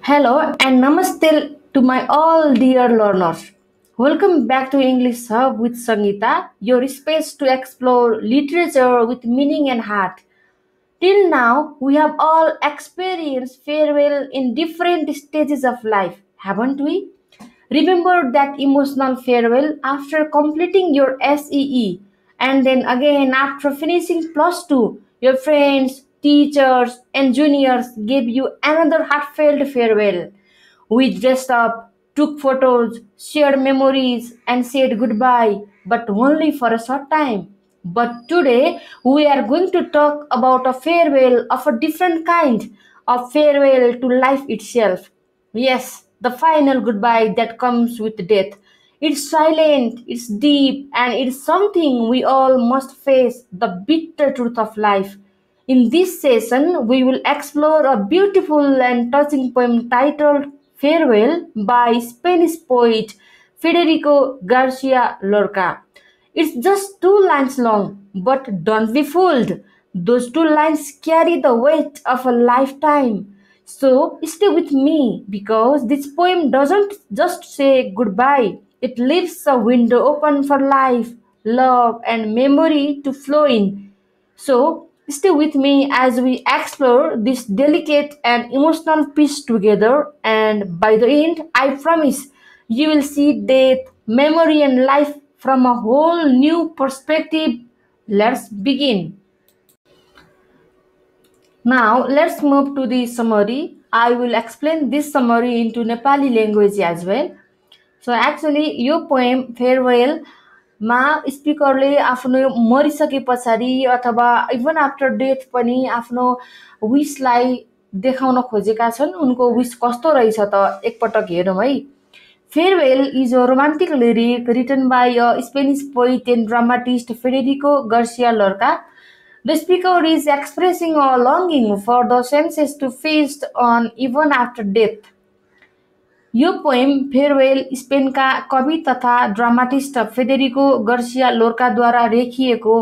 Hello and namaste to my all dear learners. Welcome back to English Hub with Sangeeta, your space to explore literature with meaning and heart. Till now, we have all experienced farewell in different stages of life, haven't we? Remember that emotional farewell after completing your SEE, and then again after finishing plus 2, your friends, teachers, and juniors gave you another heartfelt farewell. We dressed up, took photos, shared memories, and said goodbye, but only for a short time. But today, we are going to talk about a farewell of a different kind, a farewell to life itself. Yes, the final goodbye that comes with death. It's silent, it's deep, and it's something we all must face the bitter truth of life. In this session, we will explore a beautiful and touching poem titled Farewell by Spanish poet Federico Garcia Lorca. It's just two lines long, but don't be fooled. Those two lines carry the weight of a lifetime. So stay with me because this poem doesn't just say goodbye, it leaves a window open for life, love, and memory to flow in. So, stay with me as we explore this delicate and emotional piece together. And by the end, I promise you will see death, memory, and life from a whole new perspective. Let's begin. Now, let's move to the summary. I will explain this summary into Nepali language as well. So actually यो poem फेयरवेलमा स्पिकरले आफ्नो मरिसके पछाडि अथवा even after death पनि आफ्नो विसलाई देखाउन खोजेका छन्। उनको विस कस्तो रहेछ त एकपटक हेरौँ है। Farewell is a romantic lyric written by a Spanish poet and dramatist Federico Garcia Lorca. The speaker is expressing a longing for the senses to feast on even after death. यो पोएम फेयरवेल स्पेनका कवि तथा dramatist Federico Garcia लोर्काद्वारा लेखिएको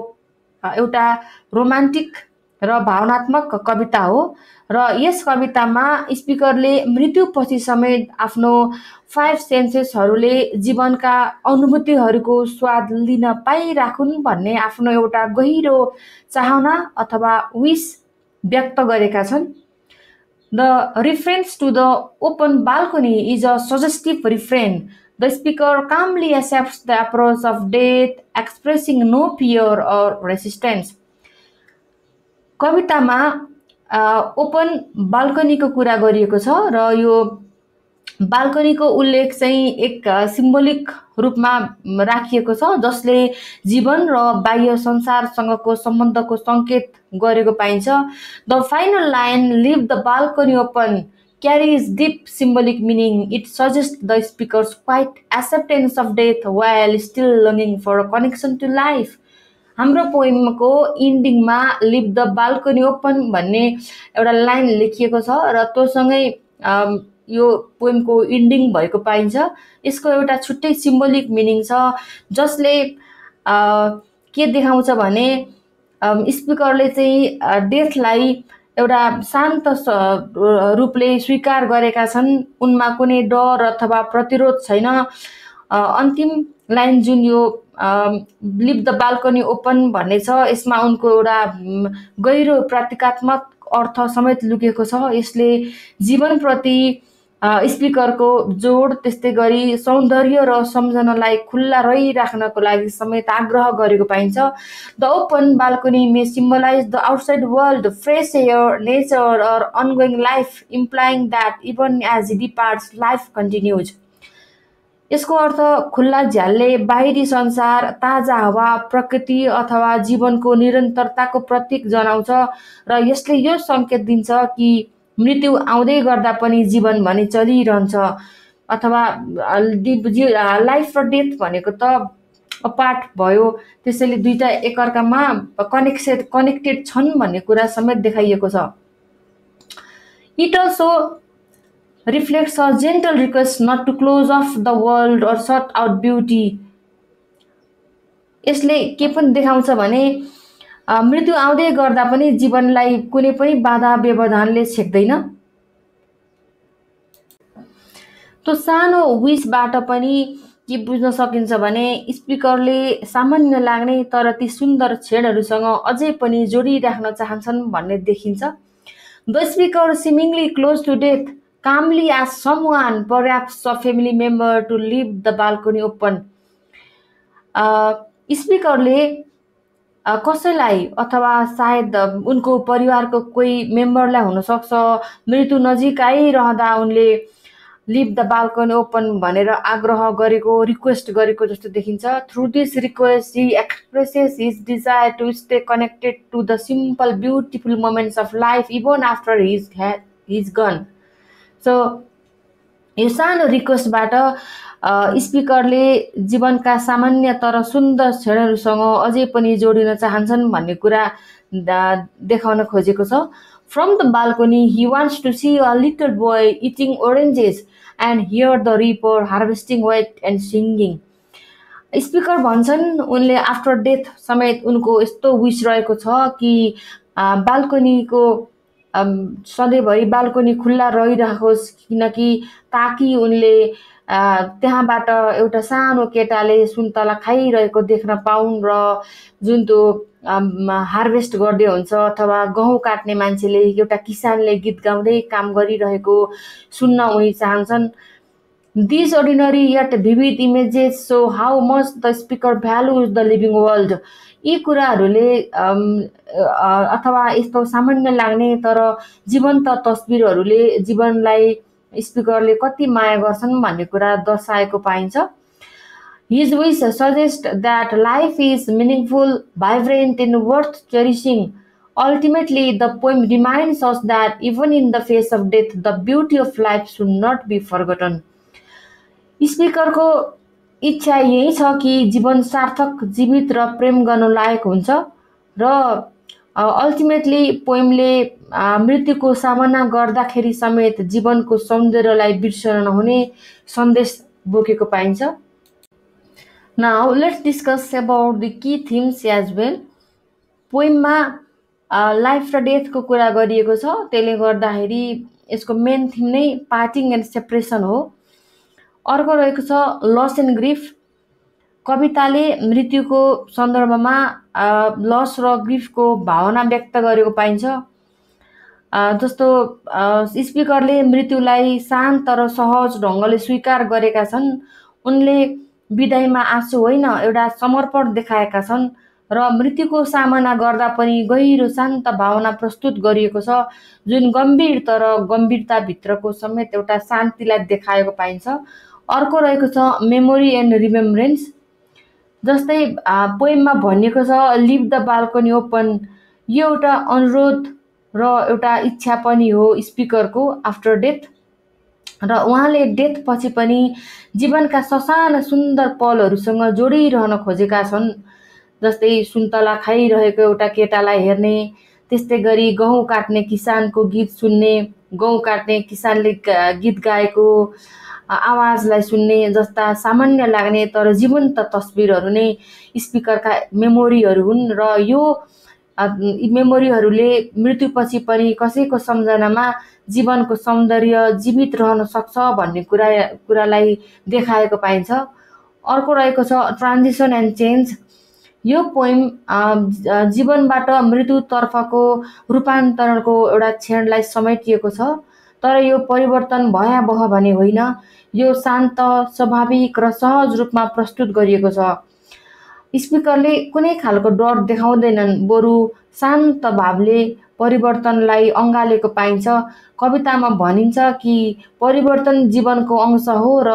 एउटा romantic र भावनात्मक कविता हो र यस कवितामा स्पिकरले मृत्युपछि समेत आफ्नो फाइभ सेन्सेसहरूले जीवनका अनुभूतिहरूको स्वाद लिन पाइराखुन् भन्ने आफ्नो एउटा गहिरो चाहना अथवा विश व्यक्त गरेका छन्। The reference to the open balcony is a suggestive refrain. The speaker calmly accepts the approach of death, expressing no fear or resistance. कवितामा ओपन बाल्कनीको कुरा गरिएको छ र यो बाल्कनीको उल्लेख चाहिँ एक सिम्बोलिक रूपमा राखिएको छ जसले जीवन र बाह्य संसारसँगको सम्बन्धको संकेत गरेको पाइन्छ। The final line leave the balcony open carries deep symbolic meaning. It suggests the speaker's quiet acceptance of death while still longing for a connection to life. हाम्रो पोएमको इन्डिङमा लिभ द बाल्कनी ओपन भन्ने एउटा line लेखिएको छ र त्योसँगै यो पोएमको ending भएको पाइन्छ। यसको एउटा छुट्टै सिम्बोलिक मिनिङ छ जसले के देखाउँछ भने स्पिकरले चाहिँ डेथलाई एउटा शान्त रूपले स्वीकार गरेका छन्। उनमा कुनै डर अथवा प्रतिरोध छैन। अन्तिम लाइन जुन यो लिभ द बाल्कनी ओपन भन्ने छ यसमा उनको एउटा गहिरो प्रतीकात्मक अर्थ समेत लुकेको छ। यसले जीवनप्रति स्पिकरको जोड त्यस्तै गरी सौन्दर्य र सम्झनालाई खुल्ला रहिराख्नको लागि समेत आग्रह गरेको पाइन्छ। The open balcony may symbolize the outside world, fresh air, nature और ongoing life, implying that even as he departs, life continues. यसको अर्थ खुल्ला झ्यालले बाहिरी संसार, ताजा हावा, प्रकृति अथवा जीवनको निरन्तरताको प्रतीक जनाउँछ र यसले यो संकेत दिन्छ कि मृत्यु आउँदै गर्दा पनि जीवन भने चलिरहन्छ अथवा लाइफ र डेथ भनेको त अपार्ट भयो। त्यसैले दुईटा एकअर्कामा कनेक्टेड छन् भन्ने कुरा समेत देखाइएको छ। It also reflects a gentle request not to close off the world or shut out beauty. यसले के पनि देखाउँछ भने मृत्यु आउँदै गर्दा पनि जीवनलाई कुनै पनि बाधा व्यवधानले छेक्दैन। त्यो सानो विशबाट पनि के बुझ्न सकिन्छ भने स्पिकरले सामान्य लाग्ने तर ती सुन्दर क्षणहरूसँग अझै पनि जोडिराख्न चाहन्छन् भन्ने देखिन्छ। The speaker seemingly close to death calmly asks someone, perhaps a family member, to leave the balcony open. स्पिकरले कसैलाई अथवा सायद उनको परिवारको कोही मेम्बरलाई हुनसक्छ मृत्यु नजिक आइरहँदा उनले लिभ द बाल्कनी ओपन भनेर आग्रह गरेको, रिक्वेस्ट गरेको जस्तो देखिन्छ। Through this request he expresses his desire to stay connected to the simple beautiful moments of life even after his gone. सो यो सानो रिक्वेस्टबाट स्पिकरले जीवनका सामान्य तर सुन्दर क्षणहरूसँग अझै पनि जोडिन चाहन्छन् भन्ने कुरा देखाउन खोजेको छ। From the balcony he wants to see a little boy eating oranges and hear the reaper harvesting wheat and singing. Speaker भन्छन् उनले आफ्टर डेथ समेत उनको यस्तो विश रहेको छ कि बाल्कनीको सधैँभरि बाल्कनी खुल्ला रहिरहोस्, किनकि ताकि उनले त्यहाँबाट एउटा सानो केटाले सुन्तला खाइरहेको देख्न पाउन् र जुन त्यो हार्भेस्ट गर्दै हुन्छ अथवा गहुँ काट्ने मान्छेले, एउटा किसानले गीत गाउँदै काम गरिरहेको सुन्न उनी चाहन्छन्। These ordinary yet vivid images show how much the speaker values the living world. यी कुराहरूले अथवा यस्तो सामान्य लाग्ने तर जीवन्त तस्बिरहरूले जीवनलाई स्पिकरले कति माया गर्छन् भन्ने कुरा दर्शाएको पाइन्छ। His wish suggests that life is meaningful, vibrant and worth cherishing. Ultimately, the poem reminds us that even in the face of death, the beauty of life should not be forgotten. स्पिकरको इच्छा यही छ कि जीवन सार्थक, जीवित र प्रेम गर्न लायक हुन्छ र अल्टिमेटली पोएमले मृत्युको सामना गर्दाखेरि समेत जीवनको सौन्दर्यलाई बिर्सन नहुने सन्देश बोकेको पाइन्छ। Now let's discuss about the key themes as well. पोएममा लाइफ र डेथको कुरा गरिएको छ, त्यसले गर्दाखेरि यसको मेन थिम नै पार्टिङ एन्ड सेपरेसन हो। अर्को रहेको छ लस एन्ड ग्रिफ। कविताले मृत्युको सन्दर्भमा लस र ग्रिफको भावना व्यक्त गरेको पाइन्छ। जस्तो स्पिकरले मृत्युलाई शान्त र सहज ढङ्गले स्वीकार गरेका छन्। उनले विदाईमा आँसु होइन, एउटा समर्पण देखाएका छन् र मृत्युको सामना गर्दा पनि गहिरो शान्त भावना प्रस्तुत गरिएको छ, जुन गम्भीर तर गम्भीरताभित्रको समेत एउटा शान्तिलाई देखाएको पाइन्छ। अर्को रहेको छ मेमोरी एन्ड रिमेम्बरेन्स। जस्तै पोएममा भनिएको छ लिभ द बाल्कनी ओपन। यो एउटा अनुरोध र एउटा इच्छा पनि हो स्पिकरको आफ्टर डेथ, र उहाँले डेथ पछि पनि जीवनका ससाना सुन्दर पलहरूसँग जोडिरहन खोजेका छन्। जस्तै सुन्तला खाइरहेको एउटा केटालाई हेर्ने, त्यस्तै गरी गहुँ काट्ने किसानको गीत सुन्ने, गहुँ काट्ने किसानले गीत गाएको आवाजलाई सुन्ने जस्ता सामान्य लाग्ने तर जीवन्त तस्बिरहरू नै स्पिकरका मेमोरीहरू हुन् र यो मेमोरीहरूले मृत्युपछि पनि कसैको सम्झनामा जीवनको सौन्दर्य जीवित रहन सक्छ भन्ने कुरालाई देखाएको पाइन्छ। अर्को रहेको छ ट्रान्जिसन एन्ड चेन्ज। यो पोएम जीवनबाट मृत्युतर्फको रूपान्तरणको एउटा क्षणलाई समेटिएको छ, तर यो परिवर्तन भयावह भने होइन, यो शान्त, स्वाभाविक र सहज रूपमा प्रस्तुत गरिएको छ। स्पिकरले कुनै खालको डर देखाउँदैनन्, बरु शान्त भावले परिवर्तनलाई अँगालेको पाइन्छ। कवितामा भनिन्छ कि परिवर्तन जीवनको अंश हो र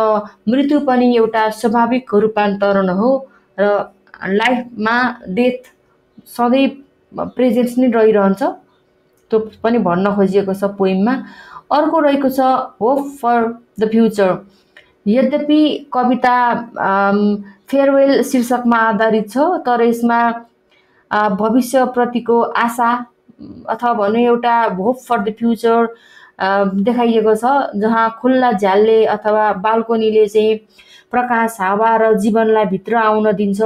मृत्यु पनि एउटा स्वाभाविक रूपान्तरण हो र लाइफमा डेथ सधैँ प्रेजेन्स नै रहिरहन्छ, त्यो पनि भन्न खोजिएको छ पोएममा। अर्को रहेको छ होप फर द फ्युचर। यद्यपि कविता फेयरवेल शीर्षकमा आधारित छ, तर यसमा भविष्यप्रतिको आशा अथवा भने एउटा होप फर द फ्युचर देखाइएको छ, जहाँ खुल्ला झ्यालले अथवा बाल्कनीले चाहिँ प्रकाश, हावा र जीवनलाई भित्र आउन दिन्छ।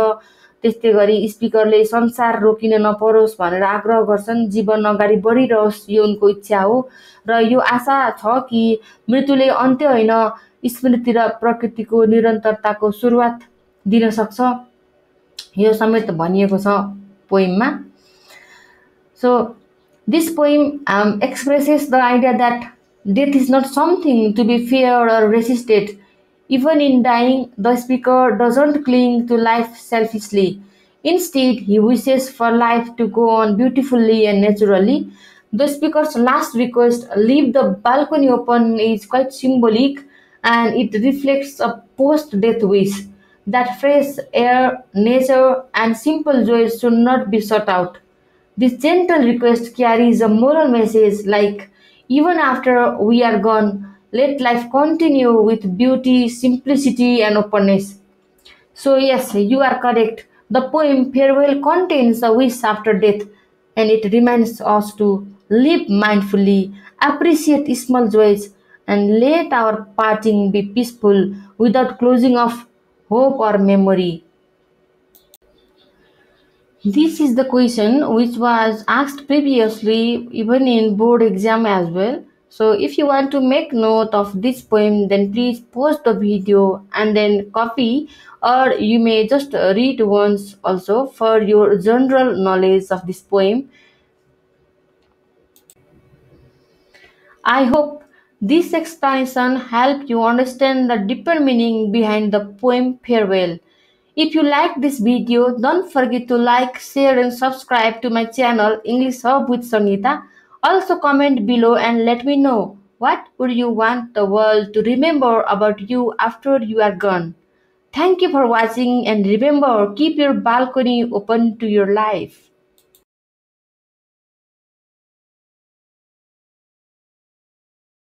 त्यस्तै गरी स्पिकरले संसार रोकिन नपरोस् भनेर आग्रह गर्छन्, जीवन अगाडि बढिरहोस्, यो उनको इच्छा हो र यो आशा छ कि मृत्युले अन्त्य होइन, स्मृति र प्रकृतिको निरन्तरताको सुरुवात दिन सक्छ, यो समेत भनिएको छ पोइममा। So this poem expresses the idea that death is not something to be feared or resisted. Even in dying, the speaker doesn't cling to life selfishly. Instead, he wishes for life to go on beautifully and naturally. The speaker's last request, leave the balcony open, is quite symbolic, and it reflects a post death wish that fresh air, nature, and simple joys should not be shut out. This gentle request carries a moral message like, even after we are gone, let life continue with beauty, simplicity, and openness. So, yes, you are correct. The poem Farewell contains a wish after death, and it reminds us to live mindfully, appreciate small joys, and let our parting be peaceful without closing off hope or memory. This is the question which was asked previously even in board exam as well. So if you want to make note of this poem, then please pause the video and then copy, or you may just read once also for your general knowledge of this poem. I hope this explanation helped you understand the deeper meaning behind the poem Farewell. If you like this video, don't forget to like, share and subscribe to my channel English Hub with Sangeeta. Also comment below and let me know what would you want the world to remember about you after you are gone. Thank you for watching, and remember, keep your balcony open to your life.